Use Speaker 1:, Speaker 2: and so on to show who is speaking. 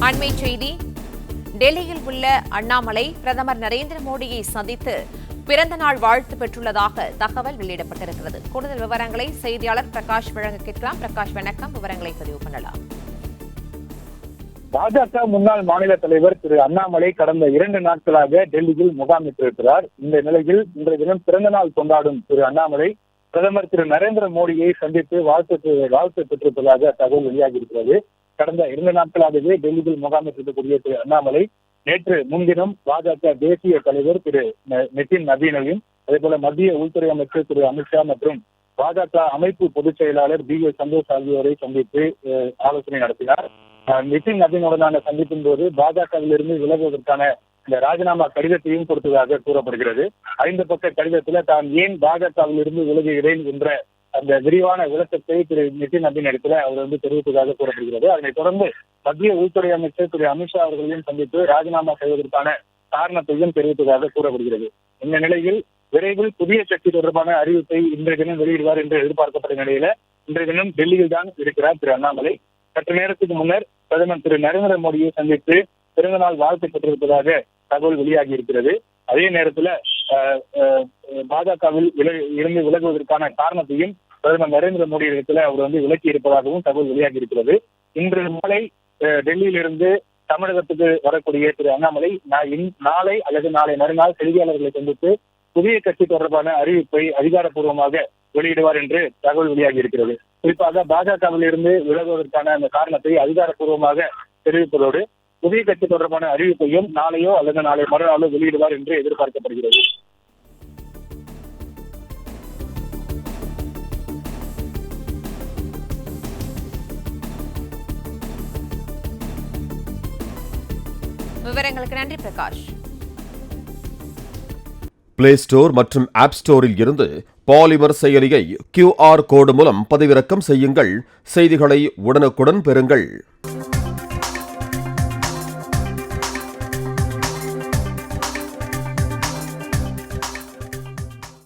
Speaker 1: அண்மை செய்தி. டெல்லியில் உள்ள அண்ணாமலை பிரதமர் நரேந்திர மோடியை சந்தித்து பிறந்த நாள் வாழ்த்து பெற்றுள்ளதாக தகவல் வெளியிடப்பட்டிருக்கிறது. கூடுதல் விவரங்களை செய்தியாளர் பிரகாஷ் வழங்க கேட்கலாம். பிரகாஷ், வணக்கம். விவரங்களை பதிவு பண்ணலாம்.
Speaker 2: பாஜக முன்னாள் மாநில தலைவர் திரு அண்ணாமலை கடந்த 2 நாட்களாக டெல்லியில் முகாமிட்டிருக்கிறார். இந்த நிலையில் இன்றைய தினம் பிறந்த நாள் கொண்டாடும் திரு அண்ணாமலை பிரதமர் திரு நரேந்திர மோடியை சந்தித்து வாழ்த்து பெற்றிருப்பதாக தகவல் வெளியாகியிருக்கிறது. கடந்த 2 நாட்களாகவே டெல்லியில் முகாமிட்டிருக்கக்கூடிய திரு அண்ணாமலை நேற்று முன்தினம் பாஜக தேசிய தலைவர் திரு நிதின் நபீனையும், அதே போல மத்திய உள்துறை அமைச்சர் திரு அமித்ஷா மற்றும் பாஜக அமைப்பு பொதுச் செயலாளர் BL சந்தோஷ் ஆகியோரை சந்தித்து ஆலோசனை நடத்தினார். நிதின் நபீனுடனான சந்திப்பின் போது பாஜகவிலிருந்து விலகுவதற்கான இந்த ராஜினாமா கடிதத்தையும் கொடுத்ததாக கூறப்படுகிறது. 5 பக்க கடிதத்தில் தான் ஏன் பாஜகவிலிருந்து விலகுகிறேன் என்ற அந்த விரிவான விளக்கத்தை திரு நிதின் நபீன் இடத்துல அவர் தெரிவித்ததாக கூறப்படுகிறது. அதனைத் தொடர்ந்து மத்திய உள்துறை அமைச்சர் திரு அமித்ஷா அவர்களையும் சந்தித்து ராஜினாமா செய்வதற்கான காரணத்தையும் தெரிவித்ததாக கூறப்படுகிறது. இந்த நிலையில் விரைவில் புதிய கட்சி தொடர்பான அறிவிப்பை இன்றைய தினம் வெளியிடுவார் என்று எதிர்பார்க்கப்பட்ட நிலையில இன்றைய தினம் டெல்லியில் தான் இருக்கிறார் திரு அண்ணாமலை. சற்று நேரத்துக்கு முன்னர் பிரதமர் திரு நரேந்திர மோடியை சந்தித்து பிறந்தநாள் வாழ்த்து பெற்றிருப்பதாக தகவல் வெளியாகி இருக்கிறது. அதே நேரத்துல பாஜகவில் இருந்து விலகுவதற்கான காரணத்தையும் பிரதமர் நரேந்திர மோடி இடத்துல அவர் விலக்கி இருப்பதாகவும் தகவல் வெளியாகி இருக்கிறது. இன்று மாலை டெல்லியிலிருந்து தமிழகத்துக்கு வரக்கூடிய திரு அண்ணாமலை நாளை அல்லது நாளை மறுநாள் செய்தியாளர்களை சந்தித்து புதிய கட்சி தொடர்பான அறிவிப்பை அதிகாரப்பூர்வமாக வெளியிடுவார் என்று தகவல் வெளியாகி இருக்கிறது. குறிப்பாக பாஜகவில் இருந்து விலகுவதற்கான அந்த காரணத்தை அதிகாரப்பூர்வமாக தெரிவிப்பதோடு புதிய கட்சி தொடர்பான அறிவிப்பையும் நாளையோ அல்லது நாளை மறுநாளோ வெளியிடுவார் என்று எதிர்பார்க்கப்படுகிறது.
Speaker 1: விவரங்களுக்கு நன்றி பிரகாஷ்.
Speaker 3: பிளே ஸ்டோர் மற்றும் ஆப் ஸ்டோரில் இருந்து பாலிமர் செயலியை QR கோடு மூலம் பதிவிறக்கம் செய்யுங்கள். செய்திகளை உடனுக்குடன் பெறுங்கள்.